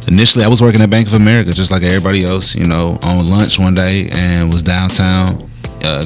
Initially, I was working at Bank of America just like everybody else, you know, on lunch one day and was downtown,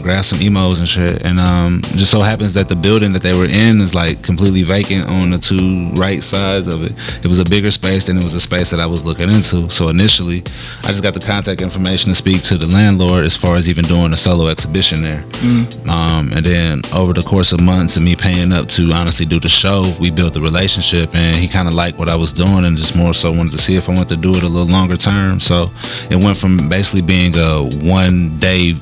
grabbed some emos and shit. And just so happens that the building that they were in is like completely vacant on the two right sides of it. It was a bigger space than it was a space that I was looking into. So initially, I just got the contact information to speak to the landlord as far as even doing a solo exhibition there. And then over the course of months and me paying up to honestly do the show, we built the relationship, and he kind of liked what I was doing and just more so wanted to see if I wanted to do it a little longer term. So it went from basically being a 1 day,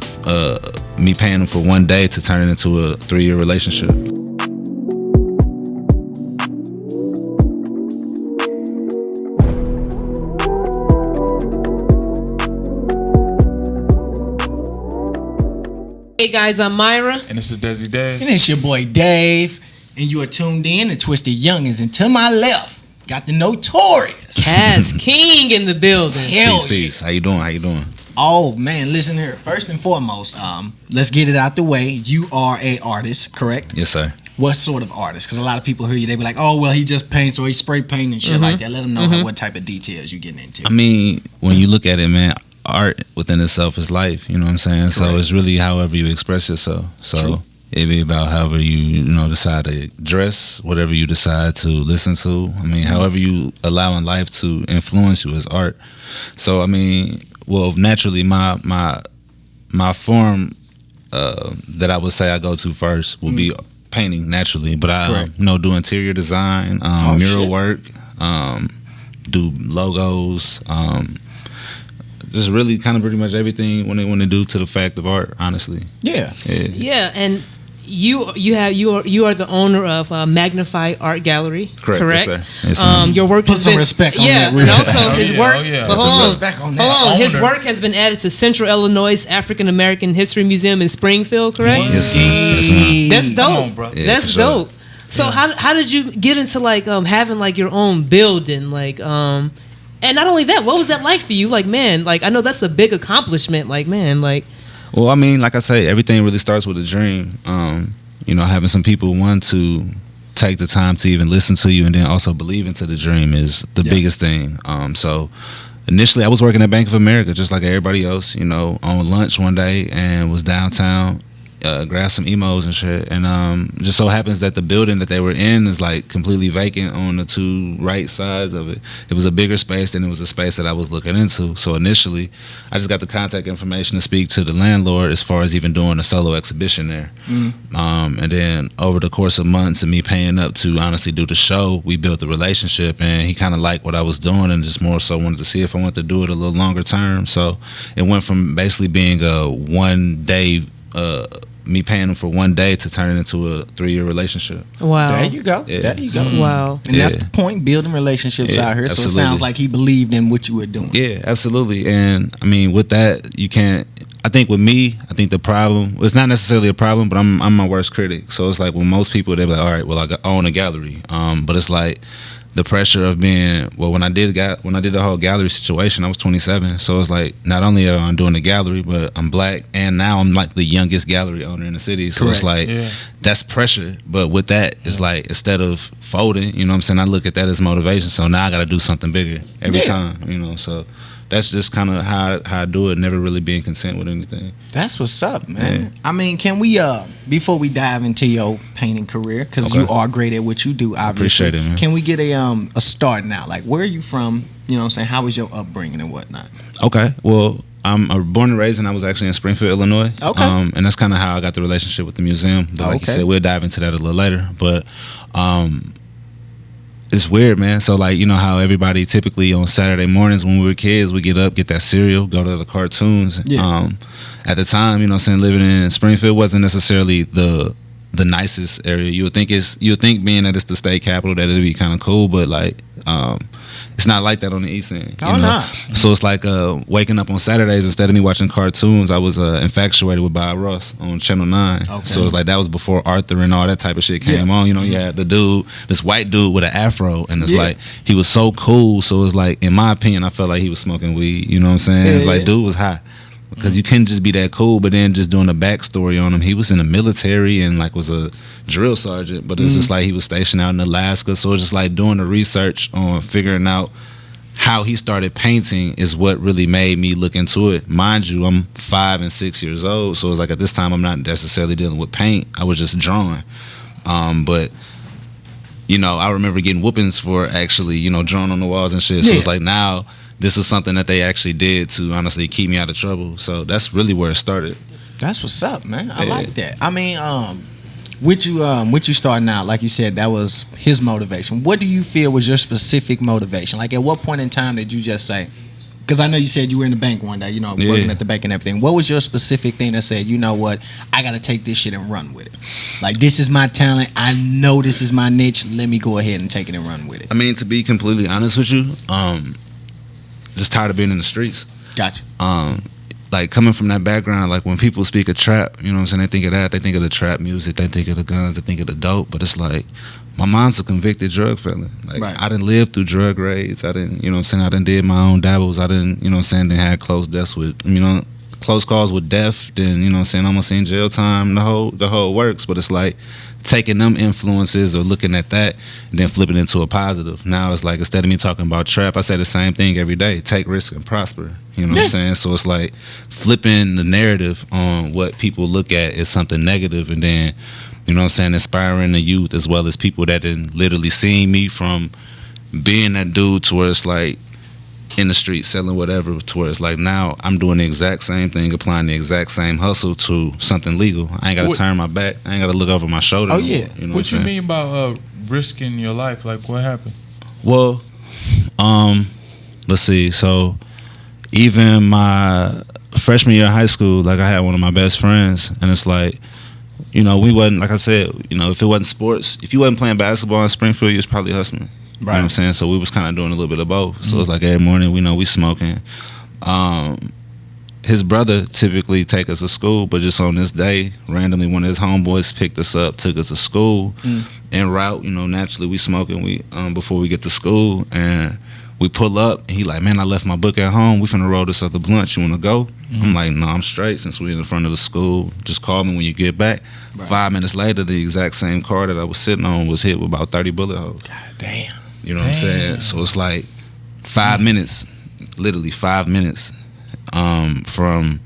me paying him for 1 day, to turning into a 3-year relationship. Hey guys, I'm Myra. And this is Desi Dave. And it's your boy Dave. And you are tuned in to Twisted Youngins. And to my left, got the notorious Cass King in the building. Hell Peace. How you doing? Oh man, listen here. First and foremost, let's get it out the way. You are a artist, correct? Yes, sir. What sort of artist? Because a lot of people hear you, they be like, "Oh, well, he just paints or he spray paint and shit like that." Let them know what type of details you getting into. I mean, when you look at it, man, art within itself is life. You know what I'm saying? Correct. So it's really however you express yourself. So True. it be about however you decide to dress, whatever you decide to listen to. I mean, however you allowing life to influence you is art. So I mean, well, naturally, my form that I would say I go to first will be painting naturally, but I do interior design, mural work, do logos, just really kind of pretty much everything when they want to do to the fact of art, honestly. Yeah. And you are the owner of Magnify Art Gallery, correct? Yes, sir. Your work Put has some been respect on that. and also his work. Put some respect on that. His work has been added to Central Illinois African American History Museum in Springfield, correct? Yes, sir. That's dope. Come on, bro. Yeah, That's dope. So how did you get into like having like your own building, like and not only that, what was that like for you? Like, man, like I know that's a big accomplishment. Like, man, like. Well, I mean, like I say, everything really starts with a dream. Having some people want to take the time to even listen to you and then also believe into the dream is the biggest thing. So initially, I was working at Bank of America just like everybody else, you know, on lunch one day and was downtown, grabbed some emos and shit. And just so happens that the building that they were in is like completely vacant on the two right sides of it. It was a bigger space than it was a space that I was looking into. So initially, I just got the contact information to speak to the landlord as far as even doing a solo exhibition there. And then over the course of months and me paying up to honestly do the show, we built the relationship, and he kind of liked what I was doing and just more so wanted to see if I wanted to do it a little longer term. So it went from basically being a 1 day, me paying him for 1 day, to turning into a 3-year relationship. Wow. There you go. Yeah. There you go. Wow. And that's the point, building relationships out here. Absolutely. So it sounds like he believed in what you were doing. Yeah, absolutely. And I mean, with that, you can't. I think with me, I think the problem, it's not necessarily a problem, but I'm my worst critic. So it's like when most people, they're like, all right, well, I own a gallery. But it's like the pressure of being, well, when I did the whole gallery situation, I was 27. So it's like, not only am I doing the gallery, but I'm black, and now I'm like the youngest gallery owner in the city. So it's like, that's pressure. But with that, it's like, instead of folding, you know what I'm saying, I look at that as motivation. So now I got to do something bigger every time, you know, so. That's just kind of how I do it, never really being content with anything. That's what's up, man. Yeah. I mean, can we, before we dive into your painting career, because you are great at what you do, obviously. Appreciate it, man. Can we get a start now? Like, where are you from? You know what I'm saying? How was your upbringing and whatnot? Okay, well, I'm born and raised, and I was actually in Springfield, Illinois. Okay. And that's kind of how I got the relationship with the museum. But like you said, we'll dive into that a little later. But it's weird, man. So like, you know how everybody typically on Saturday mornings when we were kids, we get up, get that cereal, go to the cartoons. Yeah. At the time, you know what I'm saying, living in Springfield wasn't necessarily the nicest area. You would think being that it's the state capital that it'd be kind of cool, but like it's not like that on the east end. Oh, no. So it's like waking up on Saturdays, instead of me watching cartoons, I was infatuated with Bob Ross on Channel 9. Okay. So it's like that was before Arthur and all that type of shit came on. You know, you had the dude, this white dude with an afro, and it's like he was so cool. So it's like, in my opinion, I felt like he was smoking weed. You know what I'm saying? It's like dude was high. Because you couldn't just be that cool, but then just doing a backstory on him. He was in the military and like was a drill sergeant, but it's just like he was stationed out in Alaska. So it's just like doing the research on figuring out how he started painting is what really made me look into it. Mind you, I'm 5 and 6 years old, so it's like at this time I'm not necessarily dealing with paint. I was just drawing. But you know, I remember getting whoopings for actually, you know, drawing on the walls and shit. So it's like now this is something that they actually did to honestly keep me out of trouble. So that's really where it started. That's what's up, man. I like that. I mean, with you starting out, like you said, that was his motivation. What do you feel was your specific motivation? Like, at what point in time did you just say? Because I know you said you were in the bank one day, you know, working at the bank and everything. What was your specific thing that said, you know what, I got to take this shit and run with it? Like, this is my talent. I know this is my niche. Let me go ahead and take it and run with it. I mean, to be completely honest with you, just tired of being in the streets. Gotcha. Like, coming from that background, like, when people speak of trap, you know what I'm saying, they think of that. They think of the trap music. They think of the guns. They think of the dope. But it's like, my mom's a convicted drug felon. Like, I didn't live through drug raids. I didn't, you know what I'm saying, I didn't did my own dabbles. I didn't, you know what I'm saying, didn't have close deaths with, you know, close calls with death. Then, you know what I'm saying, almost in jail time, the whole works. But it's like taking them influences or looking at that and then flipping it into a positive. Now it's like, instead of me talking about trap, I say the same thing every day. Take risk and prosper. You know what I'm saying? So it's like flipping the narrative on what people look at is something negative, and then, you know what I'm saying, inspiring the youth as well as people that didn't literally seen me from being that dude to where it's like in the street selling whatever, to where it's like now I'm doing the exact same thing, applying the exact same hustle to something legal. I ain't got to turn my back. I ain't got to look over my shoulder. Oh, yeah. You know what you mean by risking your life? Like, what happened? Well, let's see. So even my freshman year of high school, like, I had one of my best friends, and it's like, you know, we wasn't, like I said, you know, if it wasn't sports, if you wasn't playing basketball in Springfield, you was probably hustling. Right. You know what I'm saying? So we was kind of doing a little bit of both. So it's like every morning, we smoking. His brother typically take us to school, but just on this day, randomly one of his homeboys picked us up, took us to school. En route, you know, naturally we smoking before we get to school, and we pull up, and he like, man, I left my book at home. We finna roll this other blunt. You wanna go? I'm like, no, I'm straight since we're in the front of the school. Just call me when you get back. 5 minutes later, the exact same car that I was sitting on was hit with about 30 bullet holes. God damn. You know what I'm saying? So it's like 5 minutes, literally 5 minutes from,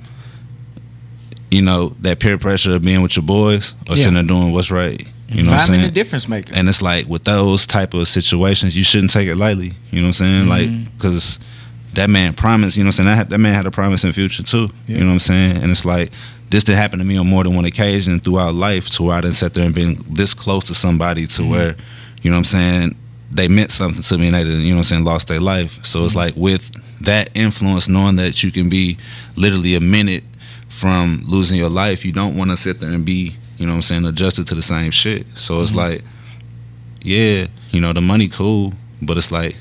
you know, that peer pressure of being with your boys or sitting there doing what's right. You know 5 minute difference maker. And it's like, with those type of situations, you shouldn't take it lightly. You know what I'm saying? Like, because that man promised, you know what I'm saying? That man had a promise in future too. You know what I'm saying? And it's like, this did happen to me on more than one occasion throughout life, to where I didn't sit there and been this close to somebody to where, you know what I'm saying, they meant something to me and they didn't, you know what I'm saying, lost their life. So it's like, with that influence, knowing that you can be literally a minute from losing your life, you don't want to sit there and be, you know what I'm saying, adjusted to the same shit. So it's like, yeah, you know, the money cool, but it's like,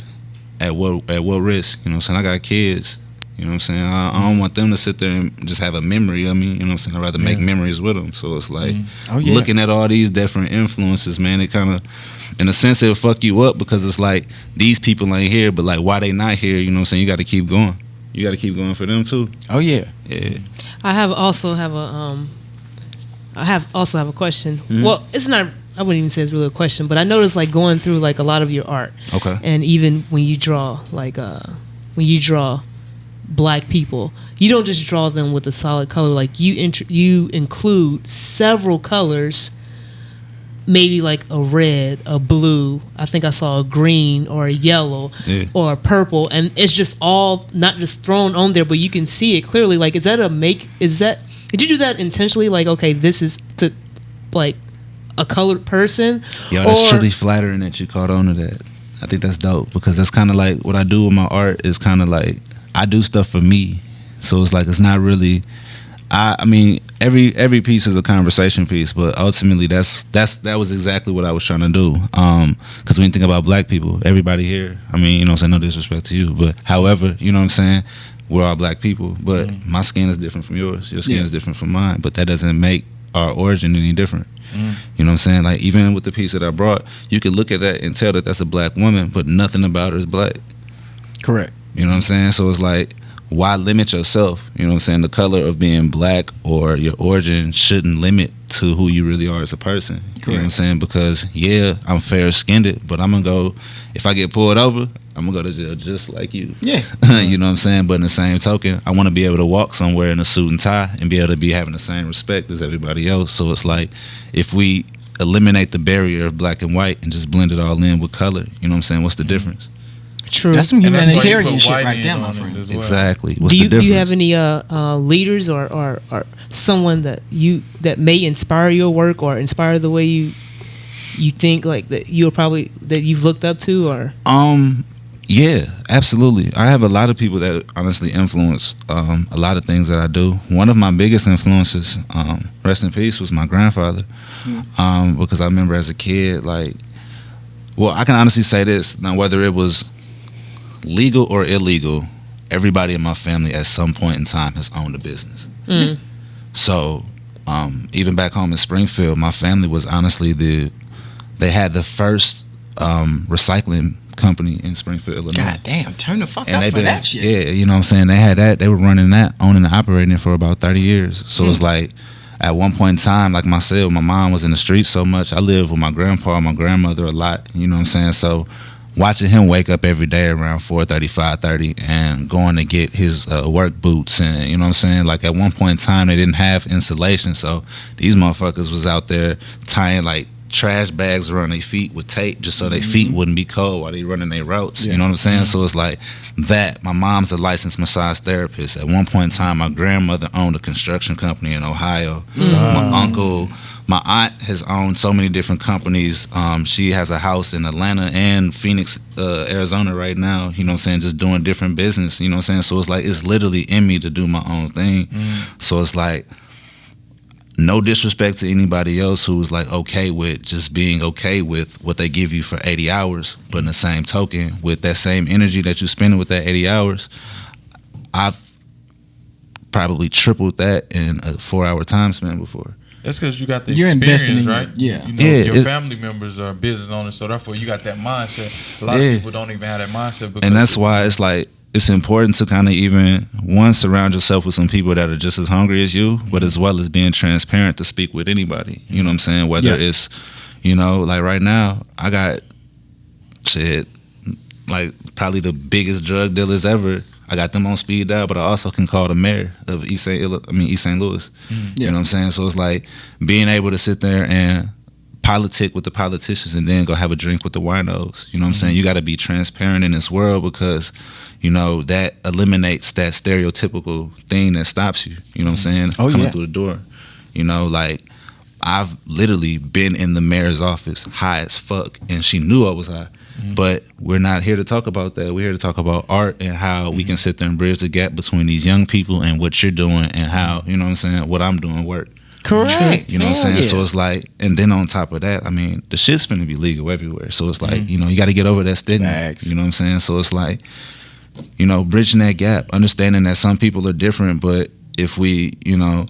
at what risk? You know what I'm saying? I got kids. You know what I'm saying? I don't want them to sit there and just have a memory of me. You know what I'm saying? I'd rather make memories with them. So it's like, looking at all these different influences, man, it kind of, in a sense, it'll fuck you up, because it's like, these people ain't here, but like, why they not here? You know what I'm saying? You got to keep going. You got to keep going for them too. Oh yeah. Yeah. I also have a question. Well, it's not, I wouldn't even say it's really a question, but I noticed, like, going through like a lot of your art. Okay. And even when you draw, like when you draw black people, you don't just draw them with a solid color. Like, you include several colors, maybe like a red, a blue, I think I saw a green or a yellow or a purple, and it's just all not just thrown on there, but you can see it clearly. Like, did you do that intentionally? Like, okay, this is to, like, a colored person? Yo, that's truly flattering that you caught on to that. I think that's dope, because that's kind of like what I do with my art. Is kind of like, I do stuff for me, so it's like, it's not really, I mean, every piece is a conversation piece, but ultimately that was exactly what I was trying to do. Because when you think about black people, everybody here, I mean, you know what I'm saying, no disrespect to you, but however, you know what I'm saying, we're all black people, but my skin is different from yours, your skin is different from mine, but that doesn't make our origin any different. You know what I'm saying? Like, even with the piece that I brought, you can look at that and tell that that's a black woman, but nothing about her is black. Correct. You know what I'm saying? So it's like, why limit yourself? You know what I'm saying? The color of being black or your origin shouldn't limit to who you really are as a person. Correct. You know what I'm saying? Because, yeah, I'm fair-skinned, but I'm going to go, if I get pulled over, I'm gonna go to jail just like you. Yeah. You know what I'm saying? But in the same token, I want to be able to walk somewhere in a suit and tie and be able to be having the same respect as everybody else. So it's like, if we eliminate the barrier of black and white and just blend it all in with color, you know what I'm saying? What's the difference? True. That's some And that's why you humanitarian put shit white right in there, my on it friend. as well. Exactly. What's do you the difference? do you have any leaders or someone that may inspire your work or inspire the way you think, like that you've looked up to? Or Yeah, absolutely. I have a lot of people that honestly influenced a lot of things that I do. One of my biggest influences, rest in peace, was my grandfather. Because I remember as a kid, like, well, I can honestly say this. Now, whether it was legal or illegal, everybody in my family at some point in time has owned a business. So even back home in Springfield, my family was honestly they had the first recycling company in Springfield, Illinois. God damn, turn the fuck And up they for been, that shit. yeah, you know what I'm saying? They had that. They were running that, owning and operating it for about 30 years. So it's like, at one point in time, like myself, my mom was in the streets so much. I lived with my grandpa and my grandmother a lot, you know what I'm saying? So watching him wake up every day around 4:30, 5:30 and going to get his work boots, and you know what I'm saying? Like, at one point in time, they didn't have insulation. So these motherfuckers was out there tying like trash bags around their feet with tape just so their feet wouldn't be cold while they running their routes. You know what I'm saying? So it's like that. My mom's a licensed massage therapist. At one point in time, my grandmother owned a construction company in Ohio. My aunt has owned so many different companies. She has a house in Atlanta and Phoenix, Arizona right now, you know what I'm saying, just doing different business, you know what I'm saying? So it's like, it's literally in me to do my own thing. So it's like, no disrespect to anybody else who's like okay with just being okay with what they give you for 80 hours. But in the same token, with that same energy that you're spending with that 80 hours, I've probably tripled that in a 4-hour time span before. That's because you got the You're investing experience, in right? yeah. You know, Yeah, your family members are business owners, so therefore you got that mindset. A lot of people don't even have that mindset. Because And that's why it's like, it's important to kind of even, one, surround yourself with some people that are just as hungry as you, but as well as being transparent to speak with anybody. You know what I'm saying? Whether it's, you know, like right now, I got shit, like probably the biggest drug dealers ever. I got them on speed dial, but I also can call the mayor of East St. Louis. You know what I'm saying? So it's like being able to sit there and politic with the politicians and then go have a drink with the winos. You know what I'm saying? You got to be transparent in this world because, you know, that eliminates that stereotypical thing that stops you. You know what I'm saying? Coming through the door. You know, like, I've literally been in the mayor's office high as fuck, and she knew I was high. But we're not here to talk about that. We're here to talk about art and how we can sit there and bridge the gap between these young people and what you're doing and how, you know what I'm saying, what I'm doing work. Correct. You know what I'm saying? So it's like, and then on top of that, I mean, the shit's finna be legal everywhere. So it's like, you know, you got to get over that stigma. Facts. You know what I'm saying? So it's like, you know, bridging that gap, understanding that some people are different, but if we, you know,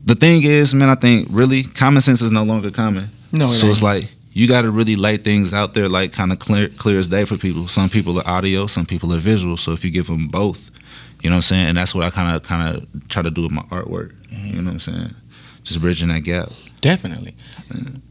the thing is, man, I think really common sense is no longer common. No, so it's like, you got to really lay things out there like kind of clear as day for people. Some people are audio, some people are visual. So if you give them both, you know what I'm saying? And that's what I kind of try to do with my artwork. You know what I'm saying? Just bridging that gap. Definitely.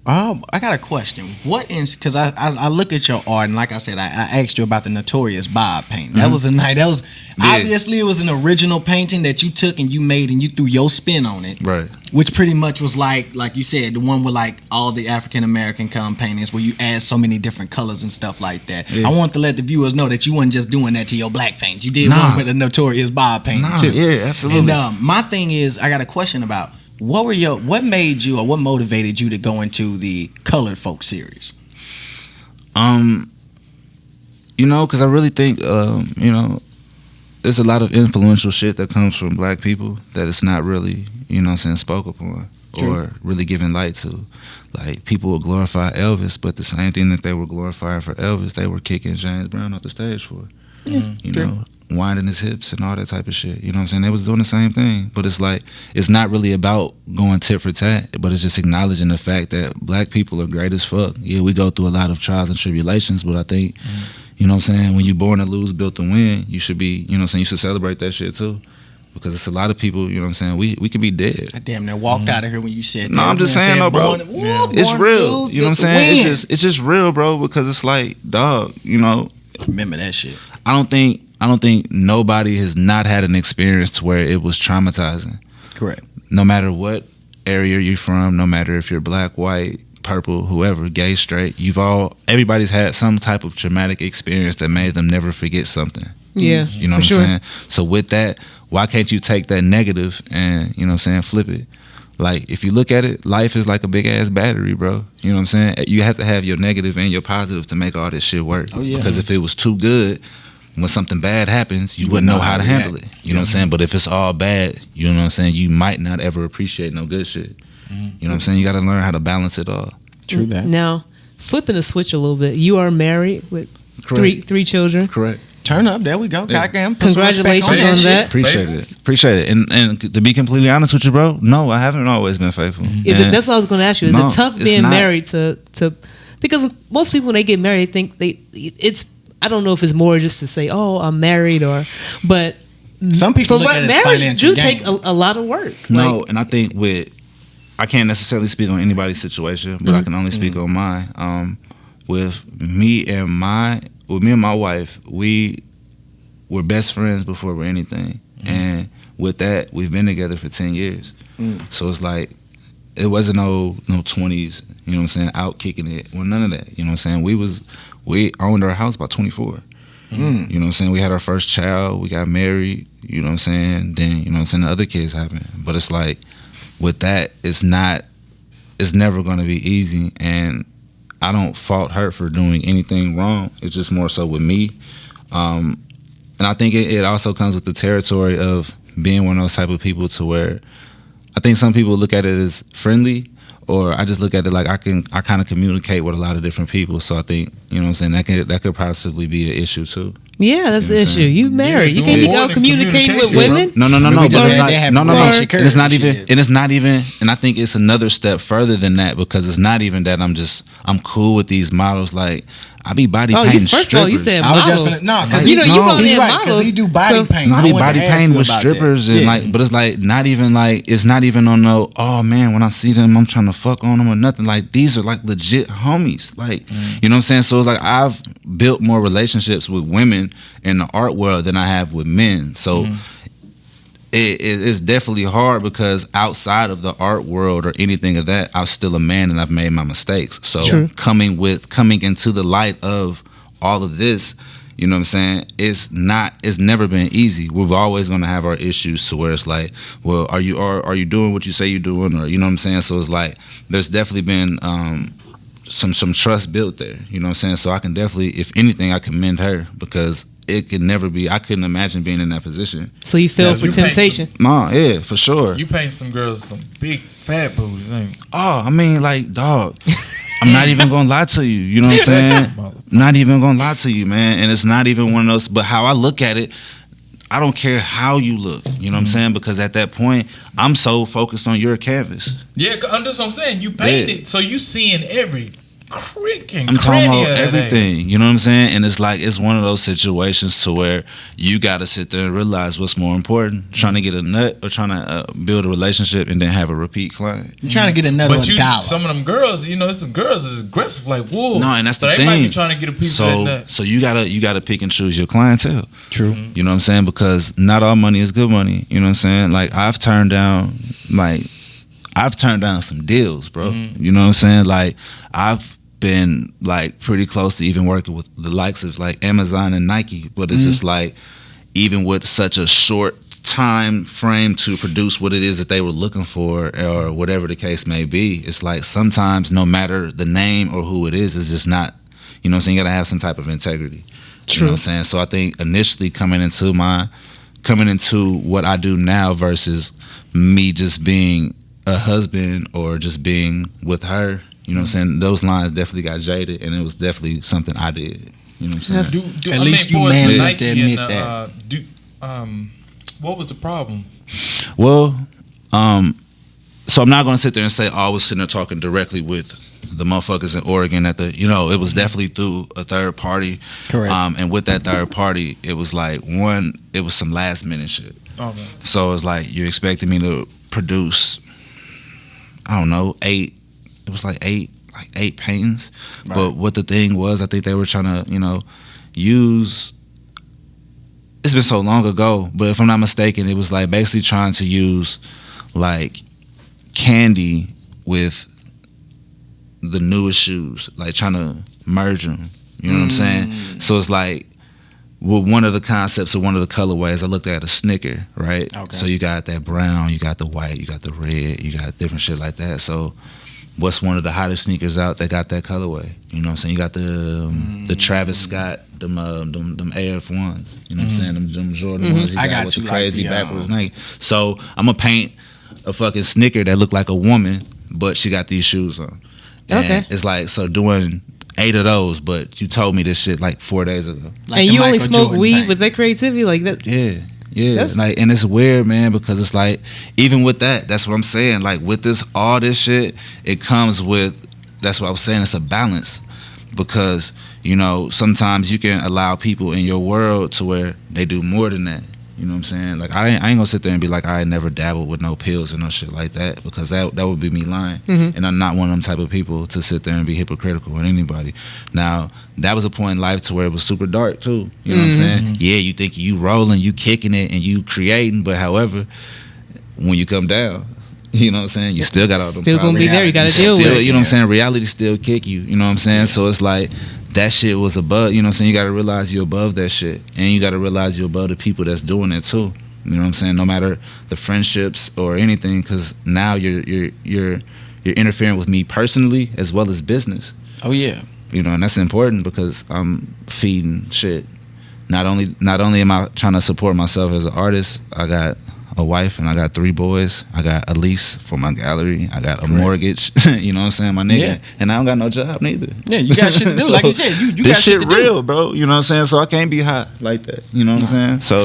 I got a question. Because I look at your art, and like I said, I asked you about the Notorious Bob painting. That was a night. That was obviously it was an original painting that you took and you made and you threw your spin on it. Right. Which pretty much was like you said, the one with like all the African American paintings where you add so many different colors and stuff like that. Yeah. I want to let the viewers know that you weren't just doing that to your black paint. You did one with a Notorious Bob painting too. Yeah, absolutely. And my thing is, I got a question about. What made you or what motivated you to go into the Colored Folk series? You know, because I really think, you know, there's a lot of influential shit that comes from black people that it's not really, you know what I'm saying, spoke upon or really given light to. Like, people will glorify Elvis, but the same thing that they were glorifying for Elvis, they were kicking James Brown off the stage for. You know, winding his hips and all that type of shit. You know what I'm saying? They was doing the same thing. But it's like, it's not really about going tit for tat, but it's just acknowledging the fact that black people are great as fuck. Yeah, we go through a lot of trials and tribulations, but I think, you know what I'm saying, when you're born to lose, built to win, you should be, you know what I'm saying, you should celebrate that shit too. Because it's a lot of people, you know what I'm saying, we could be dead. I damn near walked out of here when you said that. No, I'm just saying though, bro. It's real. You know what I'm saying? It's just real, bro, because it's like, dog, you know, remember that shit. I don't think nobody has not had an experience to where it was traumatizing. Correct. No matter what area you're from, no matter if you're black, white, purple, whoever, gay, straight, everybody's had some type of traumatic experience that made them never forget something. Yeah, You know what I'm saying? So with that, why can't you take that negative and, you know what I'm saying, flip it? Like, if you look at it, life is like a big-ass battery, bro. You know what I'm saying? You have to have your negative and your positive to make all this shit work. Oh, yeah. Because if it was too good, when something bad happens, you wouldn't know how to handle it. You know what I'm saying? But if it's all bad, you know what I'm saying, you might not ever appreciate no good shit. You know what I'm saying? You got to learn how to balance it all. True that. Now, flipping the switch a little bit, you are married with three children. Correct. Turn up. There we go. Yeah. Goddamn. Congratulations on that. Appreciate it. And to be completely honest with you, bro, no, I haven't always been faithful. That's what I was going to ask you. Is No, it tough it's being not. married to because most people when they get married, they think it's. I don't know if it's more just to say, "Oh, I'm married," but some people look for at it as marriage financial do gain. take a lot of work. No, and I think I can't necessarily speak on anybody's situation, but I can only speak on mine. With me and my wife, we were best friends before we're anything, and with that, we've been together for 10 years. So it's like it wasn't no 20s, you know what I'm saying, out kicking it. Well, none of that, you know what I'm saying. We owned our house by 24. You know what I'm saying? We had our first child, we got married, you know what I'm saying? Then, you know what I'm saying, the other kids happened. But it's like with that, it's never going to be easy, and I don't fault her for doing anything wrong. It's just more so with me. And I think it also comes with the territory of being one of those type of people to where I think some people look at it as friendly, or I just look at it like I kind of communicate with a lot of different people. So I think, you know what I'm saying, that could possibly be an issue too. Yeah, that's You know the what I'm issue. saying? You married. You can't be out communicating with women. No. We just But had- they have no. relationship And it's not shit. even. And it's not even. And I think it's another step further than that, because it's not even that I'm cool with these models. Like I be body painting First of all, you strippers. said I was models. just finna, because you know, you brought he's in right, because models. he do body paint. I be wanted body to ask painting you with about strippers that. and Yeah. like, but it's like not even like it's not even on no. Oh man, when I see them, I'm trying to fuck on them or nothing. Like these are like legit homies. Like you know what I'm saying. So it's like I've built more relationships with women in the art world than I have with men. So it's definitely hard because outside of the art world or anything of that, I'm still a man and I've made my mistakes. So True. coming into the light of all of this, you know what I'm saying, it's never been easy. We're always going to have our issues to where it's like, well, are you doing what you say you're doing, or you know what I'm saying? So it's like there's definitely been some trust built there, you know what I'm saying? So I can definitely, if anything, I commend her, because it could never be. I couldn't imagine being in that position. So you fell Yeah, for you paint temptation. No, yeah, for sure. You paint some girls some big fat booties, ain't you? Oh, I mean, like, dog, I'm not even gonna lie to you. You know what I'm saying? Not even gonna lie to you, man. And it's not even one of those. But how I look at it, I don't care how you look. You know what I'm saying? Because at that point, I'm so focused on your canvas. Yeah, that's what I'm saying. You paint it, so you seeing every crick and I'm talking cranny about of that thing. everything. You know what I'm saying? And it's like it's one of those situations to where you got to sit there and realize what's more important: trying to get a nut or trying to build a relationship and then have a repeat client. You trying to get another But dollar. some of them girls, some girls is aggressive like wolves. No, and that's so the they might be thing. trying to get a piece of that nut. So you gotta pick and choose your clientele. True. You know what I'm saying? Because not all money is good money. You know what I'm saying? Like I've turned down some deals, bro. You know what I'm saying? Like I've been like pretty close to even working with the likes of like Amazon and Nike, but it's just like even with such a short time frame to produce what it is that they were looking for or whatever the case may be, it's like sometimes no matter the name or who it is, it's just not, you know what I'm saying, you gotta have some type of integrity. True. You know what I'm saying? So I think initially coming into what I do now versus me just being a husband or just being with her, you know what I'm saying, those lines definitely got jaded, and it was definitely something I did. You know what I'm saying? At least you man enough to admit that. What was the problem? Well, so I'm not going to sit there and say, I was sitting there talking directly with the motherfuckers in Oregon it was definitely through a third party. Correct. And with that third party, it was like, it was some last minute shit. Oh man. So it's like, you expected me to produce, I don't know, eight paintings. Right. But what the thing was, I think they were trying to, use. It's been so long ago, but if I'm not mistaken, it was like basically trying to use like candy with the newest shoes, like trying to merge them. You know what I'm saying? So it's like, well, one of the concepts of one of the colorways, I looked at a Snicker, right? Okay. So you got that brown, you got the white, you got the red, you got different shit like that. So what's one of the hottest sneakers out that got that colorway? You know what I'm saying? You got the Travis Scott, them Air F1s. You know what I'm saying? Them Jordan ones. I got with you, the like crazy the, backwards Nike. So I'm gonna paint a fucking Snicker that look like a woman, but she got these shoes on. And Okay. it's like, so doing 8 of those, but you told me this shit like 4 days ago. Like and the you only Michael smoke Jordan weed thing. with that creativity like that. Yeah. That's- Like, and it's weird, man, because it's like, even with that, that's what I'm saying. Like, with all this shit, it comes with, that's what I was saying, it's a balance. Because, you know, sometimes you can allow people in your world to where they do more than that. You know what I'm saying? Like, I ain't gonna sit there and be like, I ain't never dabbled with no pills or no shit like that, because that would be me lying. And I'm not one of them type of people to sit there and be hypocritical with anybody. Now, that was a point in life to where it was super dark too. You know what I'm saying? Yeah, you think you rolling, you kicking it, and you creating, but however, when you come down, you know what I'm saying, you still got all them Still gonna be problems. there. You got to Still, deal with it. you know what I'm saying? Reality still kick you. You know what I'm saying? So it's like, that shit was above. You know what I'm saying? You got to realize you're above that shit, and you got to realize you're above the people that's doing it too. You know what I'm saying? No matter the friendships or anything, because now you're interfering with me personally as well as business. Oh yeah. You know, and that's important because I'm feeding shit. Not only am I trying to support myself as an artist, I got a wife and I got 3 boys. I got a lease for my gallery. I got a mortgage. You know what I'm saying, my nigga? Yeah. And I don't got no job neither. Yeah, you got shit to do. So, Like you said, you this got shit shit to do. real, bro. You know what I'm saying? So I can't be hot like that. You know what I'm saying? So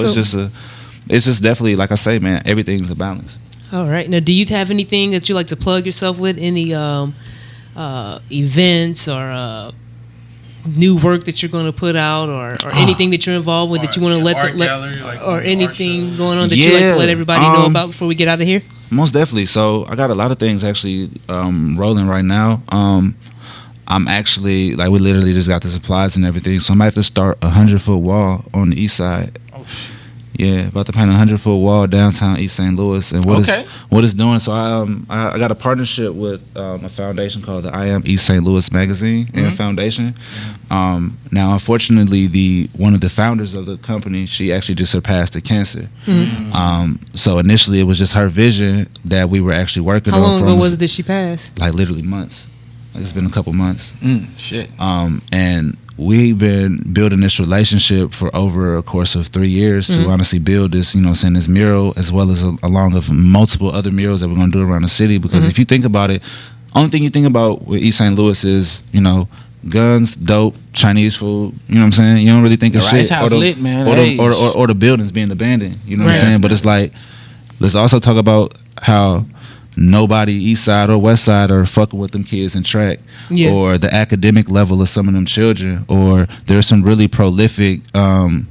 it's just definitely, like I say, man, everything's a balance. All right. Now, do you have anything that you like to plug yourself with? Any events or new work that you're going to put out, or anything that you're involved with that you want to art gallery, like or art anything show. going on that you like to let everybody know about before we get out of here? Most definitely. So I got a lot of things actually rolling right now. I'm actually, like, we literally just got the supplies and everything. So I'm about to start a 100-foot wall on the east side. Oh shit. Yeah, about to paint a 100-foot wall downtown East St. Louis. And what it's doing, so I got a partnership with a foundation called the I Am East St. Louis Magazine and Foundation. Now, unfortunately, one of the founders of the company, she actually just surpassed the cancer. So initially, it was just her vision that we were actually working on. How long ago was it that she passed? Like, literally months. Like, it's been a couple months. Shit. And we've been building this relationship for over a course of 3 years to honestly build this, you know, saying this mural, as well as along of multiple other murals that we're going to do around the city. Because if you think about it, only thing you think about with East St. Louis is, you know, guns, dope, Chinese food. You know what I'm saying? You don't really think of The shit. Rice House lit, man. Or the buildings being abandoned. You know what I'm Right. saying? But it's like, let's also talk about how nobody east side or west side are fucking with them kids in track, or the academic level of some of them children, or there's some really prolific I'm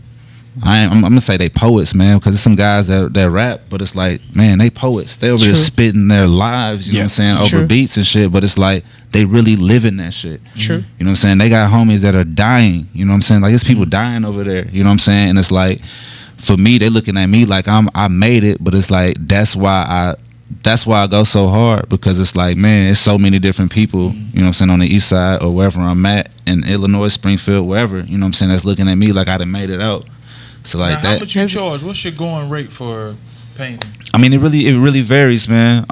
gonna say they poets, man, because there's some guys that rap, but it's like, man, they poets. They over there spitting their lives, you know what I'm saying, over beats and shit, but it's like they really living that shit. True. You know what I'm saying? They got homies that are dying, you know what I'm saying? Like, there's people dying over there, you know what I'm saying? And it's like, for me, they looking at me like I made it, but it's like, that's why I go so hard, because it's like, man, it's so many different people, you know what I'm saying, on the east side or wherever I'm at, in Illinois, Springfield, wherever, you know what I'm saying, that's looking at me like I done made it out. So like, Now, how much you charge? What's your going rate for painting? I mean, it really varies, man.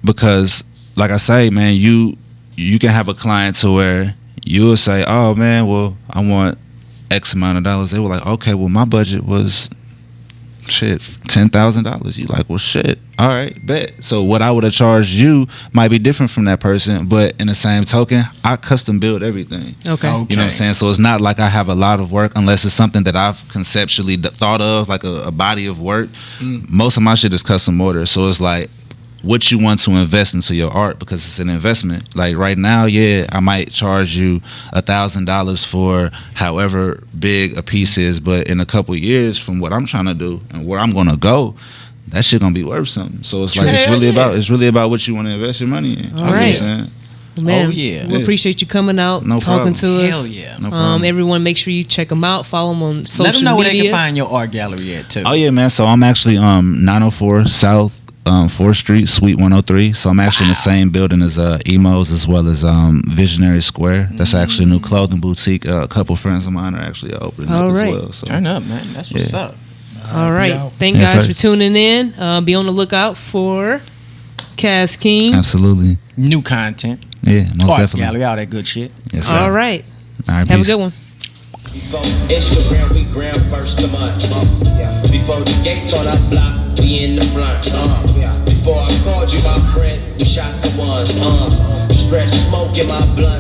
Because like I say, man, you can have a client to where you'll say, oh man, well, I want X amount of dollars. They were like, okay, well, my budget was shit, $10,000. You like, well, shit, all right, bet. So what I would have charged you might be different from that person, but in the same token, I custom build everything. Okay. You know what I'm saying? So it's not like I have a lot of work unless it's something that I've conceptually thought of, like a body of work. Most of my shit is custom order. So it's like, what you want to invest into your art, because it's an investment. Like right now, yeah, I might charge you $1,000 for however big a piece is, but in a couple years, from what I'm trying to do and where I'm gonna go, that shit gonna be worth something. So it's like, it's really about what you want to invest your money in. All right. You know what I'm saying? Man, Oh, yeah. we appreciate you coming out, No talking problem. to us. Hell yeah. No problem. Everyone, make sure you check them out. Follow them on social Let them know where they media. can find your art gallery at too. Oh yeah, man. So I'm actually 904 South 4th Street, Suite 103. So I'm actually in the same building as Emos as well as Visionary Square. That's actually a new clothing boutique. A couple friends of mine are actually opening All up right. as well. So Turn up, man. That's what's Yeah. up. All right. out. Thank Yes, guys sir. for tuning in. Be on the lookout for Kaz King. absolutely, New content. yeah, most Art definitely. gallery, all that good shit. Yes, sir. All right. All right, Have peace. a good one. Before Instagram, we gram first of the month. Before the gates on our block, we in the front. Before I called you my friend, we shot the ones. Stretch smoke in my blunt.